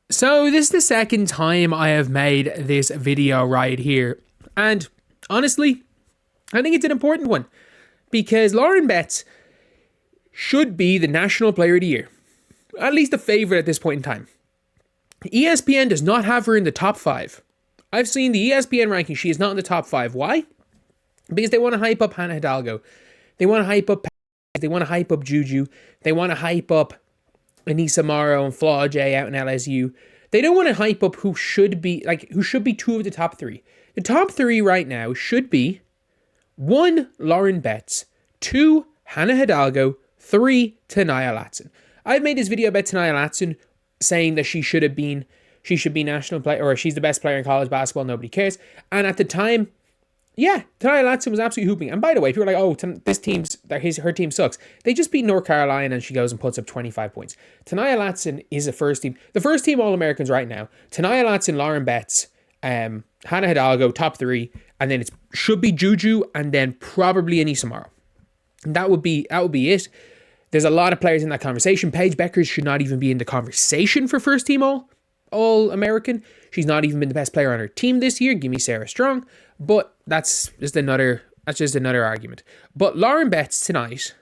So this is the second time I have made this video right here. And honestly, I think it's an important one. Because Lauren Betts should be the National Player of the Year. At least a favourite at this point in time. ESPN does not have her in the top 5. I've seen the ESPN ranking. She is not in the top 5. Why? Because they want to hype up Hannah Hidalgo. They want to hype up Paige. They want to hype up Juju. They want to hype up Anissa Morrow and Flaw J out in LSU. They don't want to hype up who should be two of the top 3. The top 3 right now should be 1. Lauren Betts, 2. Hannah Hidalgo, 3. Tania Latson. I've made this video about Tania Latson saying that she should be national player, or she's the best player in college basketball, nobody cares. And at the time, yeah, Tania Latson was absolutely hooping. And by the way, if you're like, oh, her team sucks, they just beat North Carolina and she goes and puts up 25 points. Tania Latson is the first team All-Americans right now. Tania Latson, Lauren Betts, Hannah Hidalgo, top 3, and then it should be Juju, and then probably Anissa Morrow. And that would be it. There's a lot of players in that conversation. Paige Beckers should not even be in the conversation for first team All-American. She's not even been the best player on her team this year. Give me Sarah Strong. But that's just another argument. But Lauren Betts tonight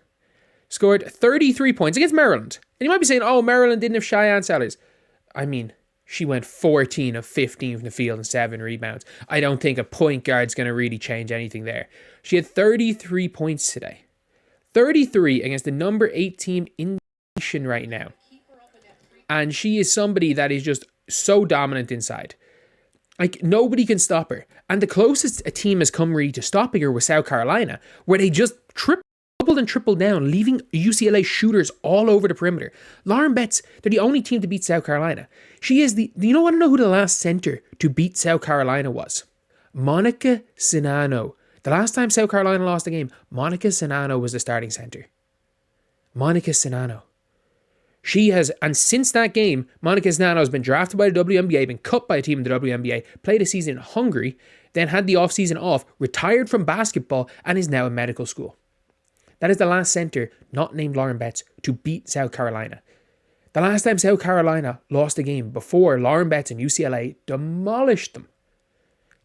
scored 33 points against Maryland. And you might be saying, oh, Maryland didn't have Cheyenne Sellers. I mean, she went 14 of 15 from the field and 7 rebounds. I don't think a point guard's going to really change anything there. She had 33 points today. 33 against the number 8 team in the nation right now. And she is somebody that is just so dominant inside. Like, nobody can stop her. And the closest a team has come really to stopping her was South Carolina, where they just doubled and tripled down, leaving UCLA shooters all over the perimeter. Lauren Betts, they're the only team to beat South Carolina. She is want to know who the last center to beat South Carolina was? Monica Sinano. The last time South Carolina lost a game, Monica Sinano was the starting center. Monica Sinano. And since that game, Monica Sinano has been drafted by the WNBA, been cut by a team in the WNBA, played a season in Hungary, then had the off-season off, retired from basketball, and is now in medical school. That is the last center, not named Lauren Betts, to beat South Carolina. The last time South Carolina lost a game before Lauren Betts and UCLA demolished them,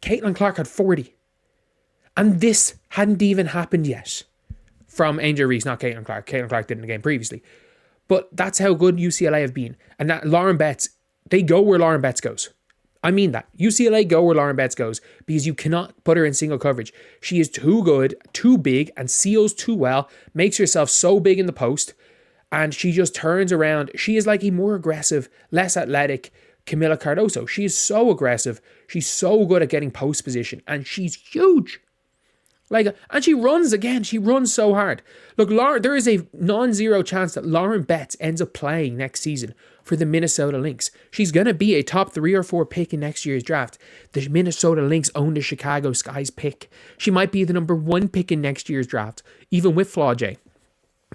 Caitlin Clark had 40. And this hadn't even happened yet from Angel Reese, not Caitlin Clark. Caitlin Clark did in the game previously. But that's how good UCLA have been. And that Lauren Betts, they go where Lauren Betts goes. I mean that. UCLA go where Lauren Betts goes because you cannot put her in single coverage. She is too good, too big, and seals too well, makes herself so big in the post, and she just turns around. She is like a more aggressive, less athletic Camila Cardoso. She is so aggressive. She's so good at getting post position, and she's huge. And she runs so hard. Look, there is a non-zero chance that Lauren Betts ends up playing next season for the Minnesota Lynx. She's going to be a top 3 or 4 pick in next year's draft. The Minnesota Lynx own the Chicago Sky's pick. She might be the number 1 pick in next year's draft, even with Flaw J.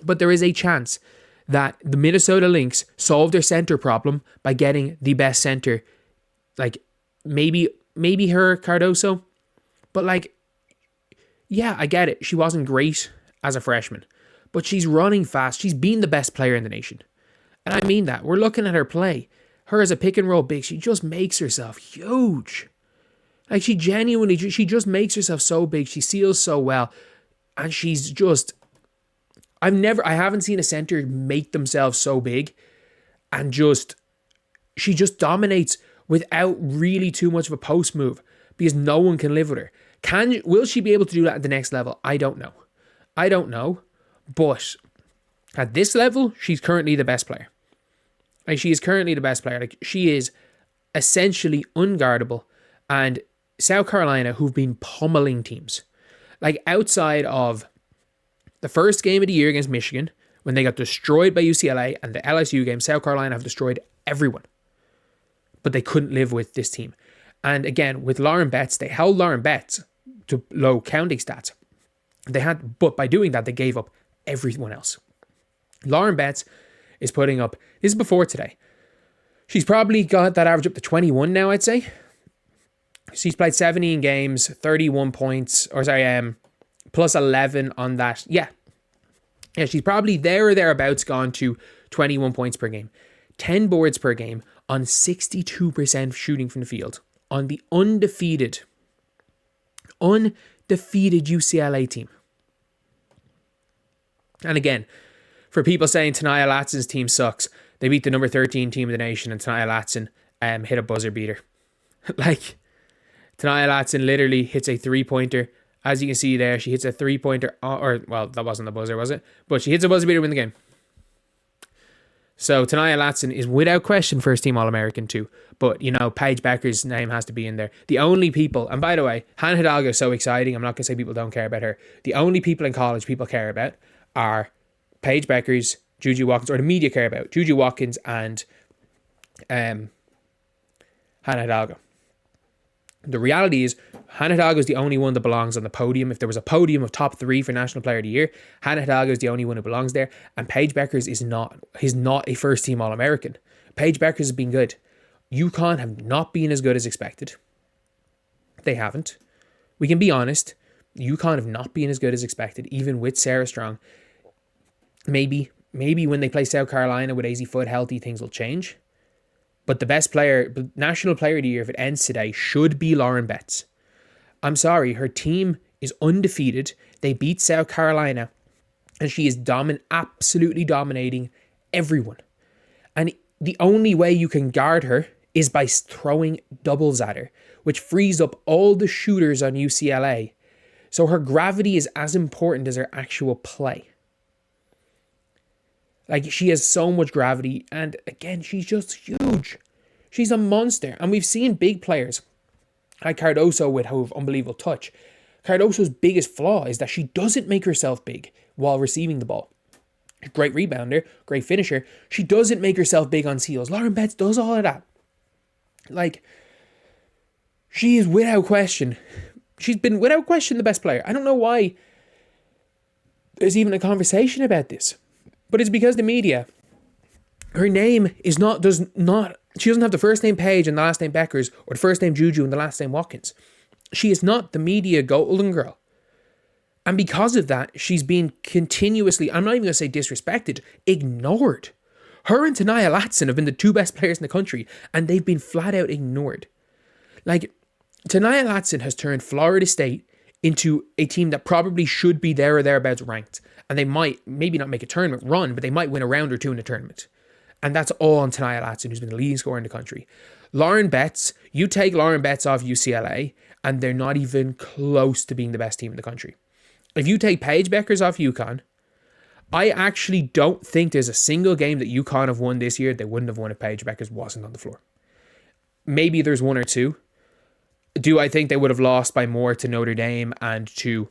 But there is a chance that the Minnesota Lynx solve their center problem by getting the best center. Like, maybe her, Cardoso. But yeah, I get it. She wasn't great as a freshman, but she's running fast. She's been the best player in the nation. And I mean that. We're looking at her play. Her as a pick and roll big, she just makes herself huge. Like, she just makes herself so big. She seals so well. And she's just, I haven't seen a center make themselves so big and she just dominates without really too much of a post move because no one can live with her. Will she be able to do that at the next level? I don't know. But at this level, she's currently the best player. She is currently the best player. She is essentially unguardable. And South Carolina, who've been pummeling teams. Outside of the first game of the year against Michigan, when they got destroyed by UCLA, and the LSU game, South Carolina have destroyed everyone. But they couldn't live with this team. And again, with Lauren Betts, they held Lauren Betts to low counting stats. But by doing that, they gave up everyone else. Lauren Betts is putting up, this is before today. She's probably got that average up to 21 now, I'd say. She's played 17 games, 31 points, plus 11 on that. Yeah, she's probably there or thereabouts gone to 21 points per game. 10 boards per game on 62% shooting from the field on the undefeated UCLA team. And again, for people saying Tania Latson's team sucks, they beat the number 13 team in the nation, and Tania Latson hit a buzzer beater. Like, Tania Latson literally hits a 3-pointer. As you can see there, she hits a 3-pointer, well, that wasn't the buzzer, was it? But she hits a buzzer beater to win the game. So Tania Latson is without question first team All-American too. But, you know, Paige Beckers' name has to be in there. The only people, and by the way, Hannah Hidalgo is so exciting, I'm not going to say people don't care about her. The only people in college people care about are Paige Beckers, Juju Watkins, or the media care about Juju Watkins and Hannah Hidalgo. The reality is, Hannah Hidalgo is the only one that belongs on the podium. If there was a podium of top 3 for National Player of the Year, Hannah Hidalgo is the only one who belongs there. And Paige Beckers is not a first team All-American. Paige Beckers has been good. UConn have not been as good as expected. They haven't. We can be honest. UConn have not been as good as expected, even with Sarah Strong. Maybe when they play South Carolina with AZ Foot healthy, things will change. But the best player, National Player of the Year, if it ends today, should be Lauren Betts. I'm sorry, her team is undefeated. They beat South Carolina, and she is absolutely dominating everyone. And the only way you can guard her is by throwing doubles at her, which frees up all the shooters on UCLA. So her gravity is as important as her actual play. Like, she has so much gravity, and again, she's just huge. She's a monster, and we've seen big players like Cardoso with her unbelievable touch. Cardoso's biggest flaw is that she doesn't make herself big while receiving the ball. Great rebounder, great finisher. She doesn't make herself big on steals. Lauren Betts does all of that. Like, she is without question. She's been without question the best player. I don't know why there's even a conversation about this. But it's because the media, her name is she doesn't have the first name Paige and the last name Beckers, or the first name Juju and the last name Watkins. She is not the media golden girl. And because of that, she's been continuously, I'm not even going to say disrespected, ignored. Her and Tania Latson have been the 2 best players in the country, and they've been flat out ignored. Like, Tania Latson has turned Florida State into a team that probably should be there or thereabouts ranked. And they might maybe not make a tournament run, but they might win a round or 2 in the tournament. And that's all on Tania Latson, who's been the leading scorer in the country. Lauren Betts, you take Lauren Betts off UCLA, and they're not even close to being the best team in the country. If you take Paige Beckers off UConn, I actually don't think there's a single game that UConn have won this year they wouldn't have won if Paige Beckers wasn't on the floor. Maybe there's 1 or 2. Do I think they would have lost by more to Notre Dame and to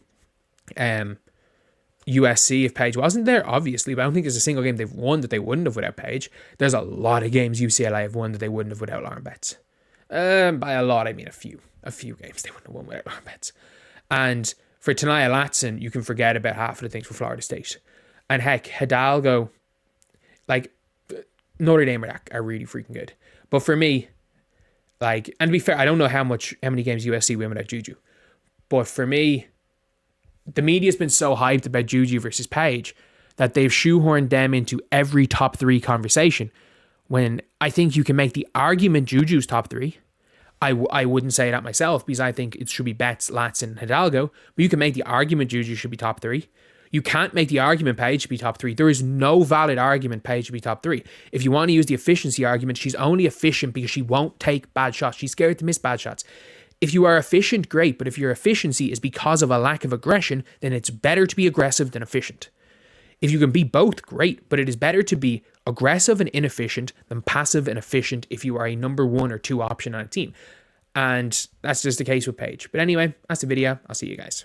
USC if Paige wasn't there? Obviously, but I don't think there's a single game they've won that they wouldn't have without Paige. There's a lot of games UCLA have won that they wouldn't have without Lauren Betts. By a lot, I mean a few games they wouldn't have won without Lauren Betts. And for Tania Latson, you can forget about half of the things for Florida State. And heck, Hidalgo, like, Notre Dame are really freaking good. But for me, like, and to be fair, I don't know how many games USC win without Juju. But for me, the media's been so hyped about Juju versus Paige that they've shoehorned them into every top 3 conversation. When I think you can make the argument Juju's top 3. I wouldn't say that myself because I think it should be Betts, Latson, Hidalgo. But you can make the argument Juju should be top 3. You can't make the argument Paige should be top 3. There is no valid argument Paige should be top 3. If you want to use the efficiency argument, she's only efficient because she won't take bad shots. She's scared to miss bad shots. If you are efficient, great. But if your efficiency is because of a lack of aggression, then it's better to be aggressive than efficient. If you can be both, great. But it is better to be aggressive and inefficient than passive and efficient if you are a number 1 or 2 option on a team. And that's just the case with Paige. But anyway, that's the video. I'll see you guys.